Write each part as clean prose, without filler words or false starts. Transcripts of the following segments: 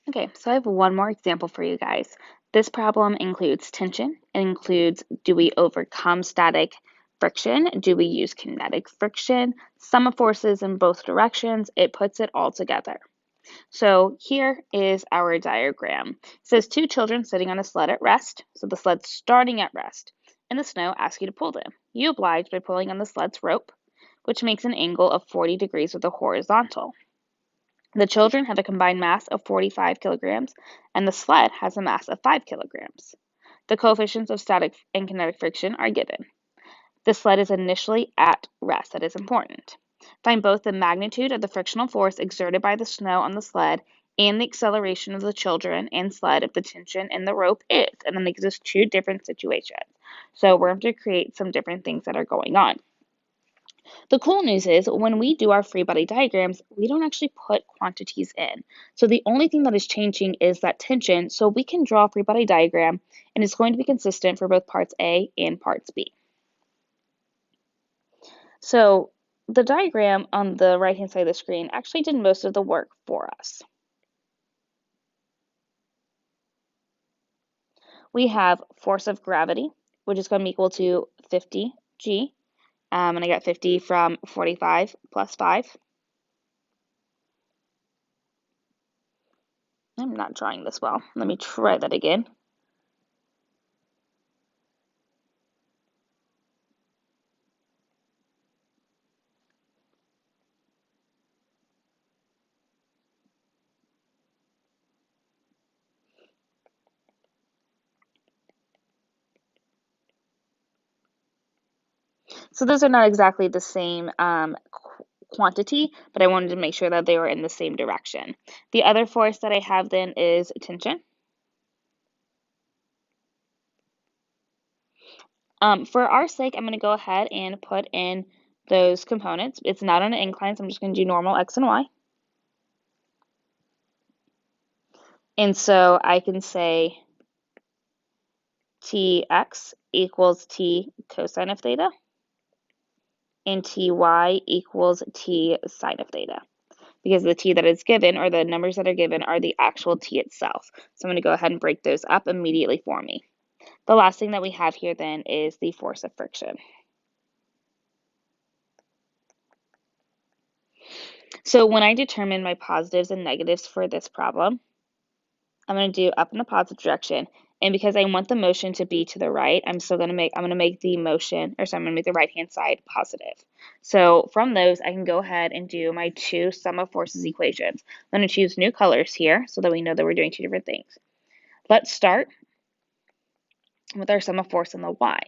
Okay, so I have one more example for you guys. This problem includes tension. It includes, do we overcome static friction? Do we use kinetic friction? Sum of forces in both directions. It puts it all together. So here is our diagram. It says two children sitting on a sled at rest. So the sled's starting at rest. In the snow, ask you to pull them. You oblige by pulling on the sled's rope, which makes an angle of 40 degrees with a horizontal. The children have a combined mass of 45 kilograms, and the sled has a mass of 5 kilograms. The coefficients of static and kinetic friction are given. The sled is initially at rest. That is important. Find both the magnitude of the frictional force exerted by the snow on the sled and the acceleration of the children and sled if the tension in the rope is. And then it gives us two different situations. So we're going to create some different things that are going on. The cool news is when we do our free body diagrams, we don't actually put quantities in. So the only thing that is changing is that tension. So we can draw a free body diagram and it's going to be consistent for both parts A and parts B. So the diagram on the right-hand side of the screen actually did most of the work for us. We have force of gravity, which is going to be equal to 50g. And I got 50 from 45 plus 5. I'm not drawing this well. Let me try that again. So those are not exactly the same quantity, but I wanted to make sure that they were in the same direction. The other force that I have then is tension. For our sake, I'm going to go ahead and put in those components. It's not on an incline, so I'm just going to do normal x and y. And so I can say Tx equals T cosine of theta, and Ty equals T sine of theta. Because the T that is given, or the numbers that are given, are the actual T itself. So I'm going to go ahead and break those up immediately for me. The last thing that we have here then is the force of friction. So when I determine my positives and negatives for this problem, I'm going to do up in the positive direction. And because I want the motion to be to the right, I'm going to make the motion, or sorry, I'm going to make the right-hand side positive. So from those, I can go ahead and do my two sum of forces equations. I'm going to choose new colors here so that we know that we're doing two different things. Let's start with our sum of force in the y.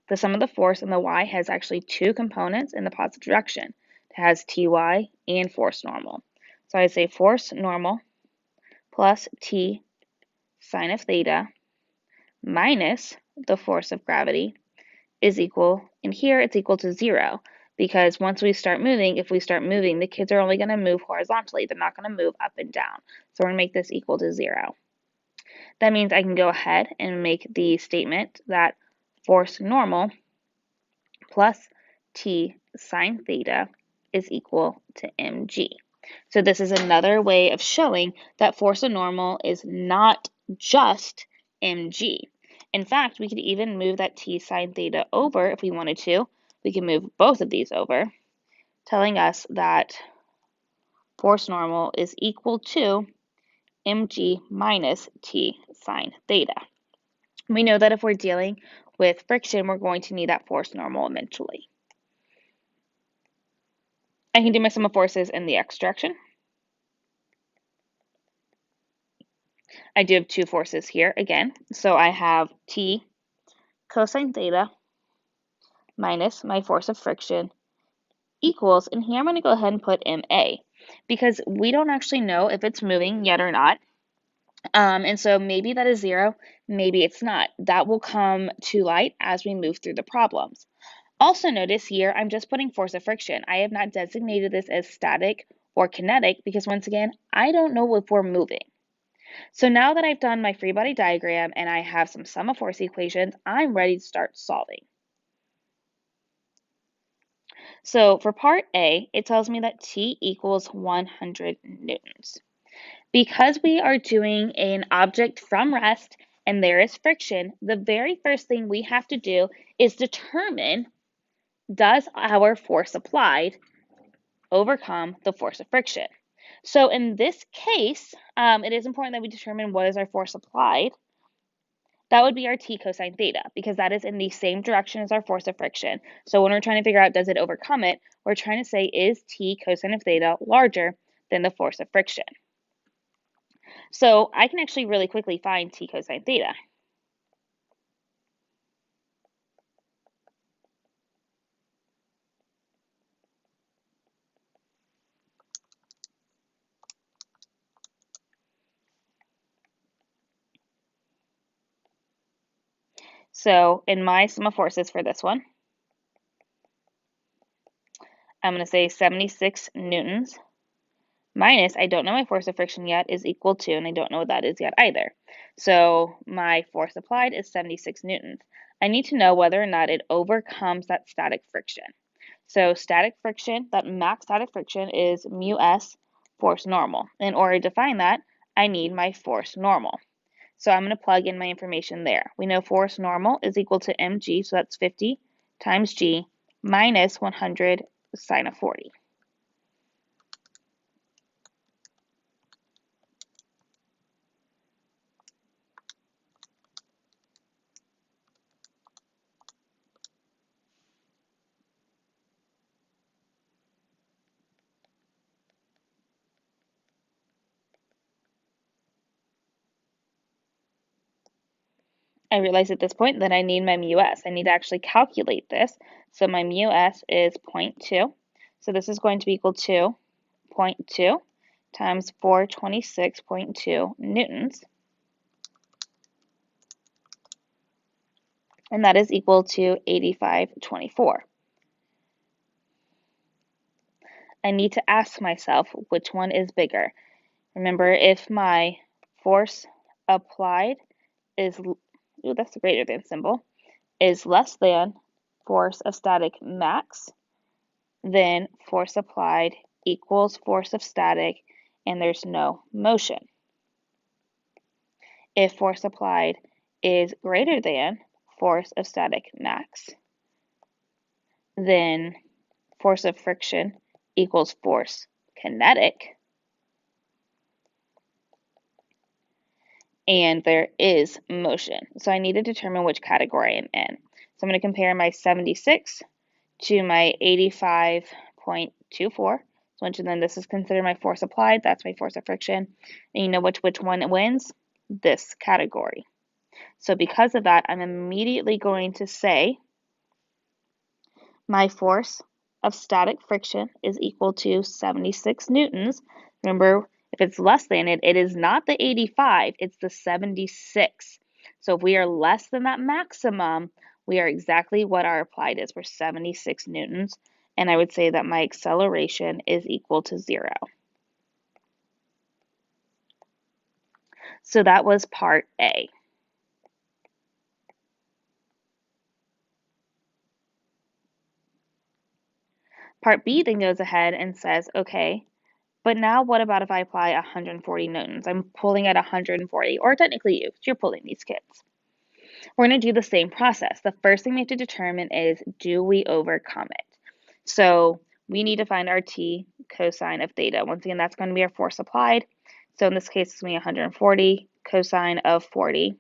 The sum of the force in the y has actually two components in the positive direction. It has Ty and force normal. So I say force normal plus T sine of theta minus the force of gravity is equal, and here it's equal to 0, because once we start moving, if we start moving, the kids are only going to move horizontally. They're not going to move up and down. So we're going to make this equal to 0. That means I can go ahead and make the statement that force normal plus T sine theta is equal to mg. So this is another way of showing that force of normal is not just mg. In fact, we could even move that T sine theta over if we wanted to. We can move both of these over, telling us that force normal is equal to mg minus T sine theta. We know that if we're dealing with friction, we're going to need that force normal eventually. I can do my sum of forces in the x direction. I do have two forces here again. So I have T cosine theta minus my force of friction equals, and here I'm going to go ahead and put MA because we don't actually know if it's moving yet or not. And so maybe that is 0, maybe it's not. That will come to light as we move through the problems. Also notice here, I'm just putting force of friction. I have not designated this as static or kinetic because once again, I don't know if we're moving. So now that I've done my free body diagram and I have some sum of force equations, I'm ready to start solving. So for part A, it tells me that T equals 100 newtons. Because we are doing an object from rest and there is friction, the very first thing we have to do is determine, does our force applied overcome the force of friction? So in this case, it is important that we determine what is our force applied. That would be our t cosine theta, because that is in the same direction as our force of friction. So when we're trying to figure out, does it overcome it, we're trying to say, is t cosine of theta larger than the force of friction? So I can actually really quickly find t cosine theta. So in my sum of forces for this one, I'm going to say 76 newtons minus, I don't know my force of friction yet, is equal to, and I don't know what that is yet either. So my force applied is 76 newtons. I need to know whether or not it overcomes that static friction. So static friction, that max static friction is mu s force normal. In order to find that, I need my force normal. So I'm going to plug in my information there. We know force normal is equal to mg, so that's 50 times g minus 100 sine of 40. I realize at this point that I need my mu s. I need to actually calculate this. So my mu s is 0.2. So this is going to be equal to 0.2 times 426.2 newtons. And that is equal to 8524. I need to ask myself which one is bigger. Remember, if my force applied is, ooh, that's a greater than symbol, is less than force of static max, then force applied equals force of static, and there's no motion. If force applied is greater than force of static max, then force of friction equals force kinetic, and there is motion. So I need to determine which category I'm in. So I'm going to compare my 76 to my 85.24. So then this is considered my force applied. That's my force of friction. And you know which one wins? This category. So because of that, I'm immediately going to say my force of static friction is equal to 76 newtons. Remember, if it's less than it, it is not the 85, it's the 76. So if we are less than that maximum, we are exactly what our applied is. We're 76 newtons. And I would say that my acceleration is equal to 0. So that was part A. Part B then goes ahead and says, okay, but now what about if I apply 140 newtons? I'm pulling at 140, or technically you're pulling these kids. We're going to do the same process. The first thing we have to determine is, do we overcome it? So we need to find our t cosine of theta. Once again, that's going to be our force applied. So in this case, it's going to be 140 cosine of 40.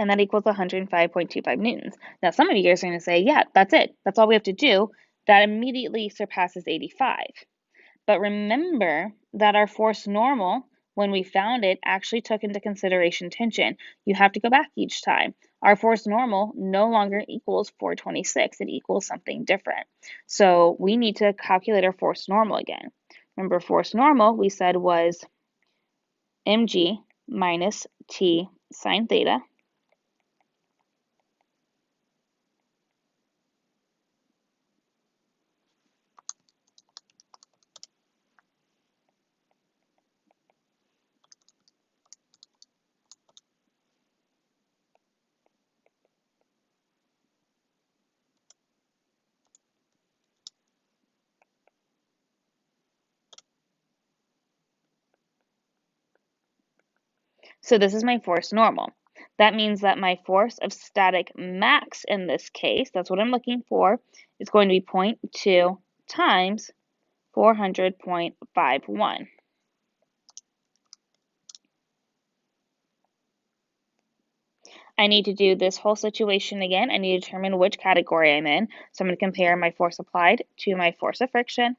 And that equals 105.25 newtons. Now, some of you guys are going to say, yeah, that's it. That's all we have to do. That immediately surpasses 85. But remember that our force normal, when we found it, actually took into consideration tension. You have to go back each time. Our force normal no longer equals 426. It equals something different. So we need to calculate our force normal again. Remember, force normal, we said, was mg minus t sine theta. So this is my force normal. That means that my force of static max in this case, that's what I'm looking for, is going to be 0.2 times 400.51. I need to do this whole situation again. I need to determine which category I'm in. So I'm going to compare my force applied to my force of friction.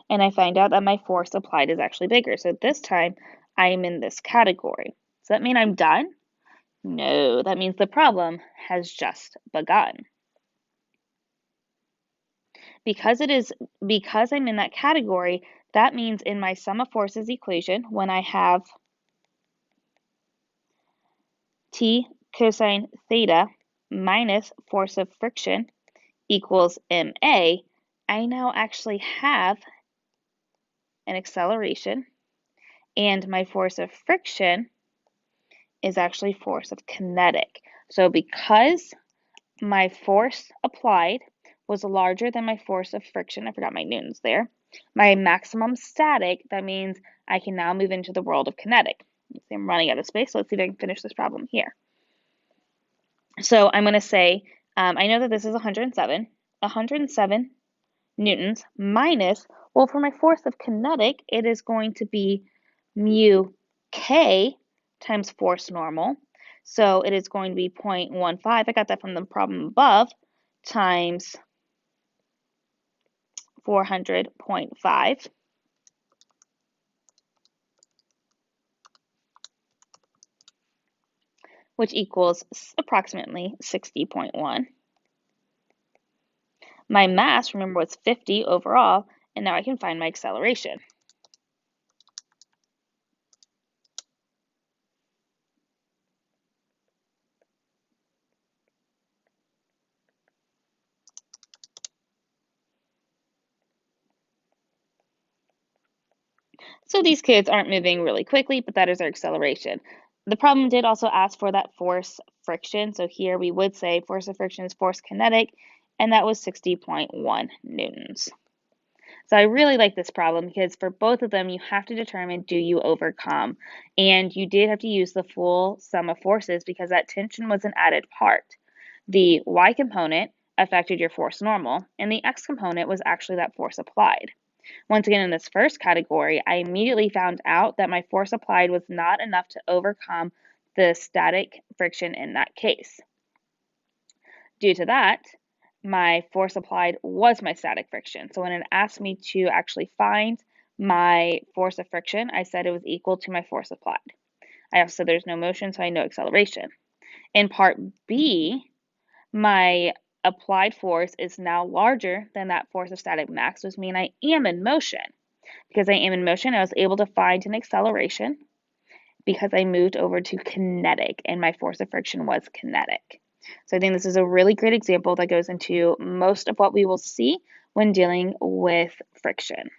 And I find out that my force applied is actually bigger. So this time I am in this category. Does that mean I'm done? No, that means the problem has just begun. Because I'm in that category, that means in my sum of forces equation, when I have T cosine theta minus force of friction equals ma, I now actually have an acceleration, and my force of friction is actually force of kinetic. So because my force applied was larger than my force of friction, I forgot my newtons there, my maximum static, that means I can now move into the world of kinetic. I'm running out of space, so let's see if I can finish this problem here. So I'm going to say, I know that this is 107 newtons minus, well, for my force of kinetic, it is going to be mu k times force normal. So it is going to be 0.15, I got that from the problem above, times 400.5, which equals approximately 60.1. My mass, remember, was 50 overall, and now I can find my acceleration. So these kids aren't moving really quickly, but that is their acceleration. The problem did also ask for that force friction. So here we would say force of friction is force kinetic, and that was 60.1 newtons. So I really like this problem because for both of them, you have to determine, do you overcome? And you did have to use the full sum of forces because that tension was an added part. The y component affected your force normal, and the x component was actually that force applied. Once again, in this first category, I immediately found out that my force applied was not enough to overcome the static friction in that case. Due to that, my force applied was my static friction. So when it asked me to actually find my force of friction, I said it was equal to my force applied. I also said there's no motion, so I know acceleration. In part B, my applied force is now larger than that force of static max, which means I am in motion. Because I am in motion, I was able to find an acceleration because I moved over to kinetic and my force of friction was kinetic. So I think this is a really great example that goes into most of what we will see when dealing with friction.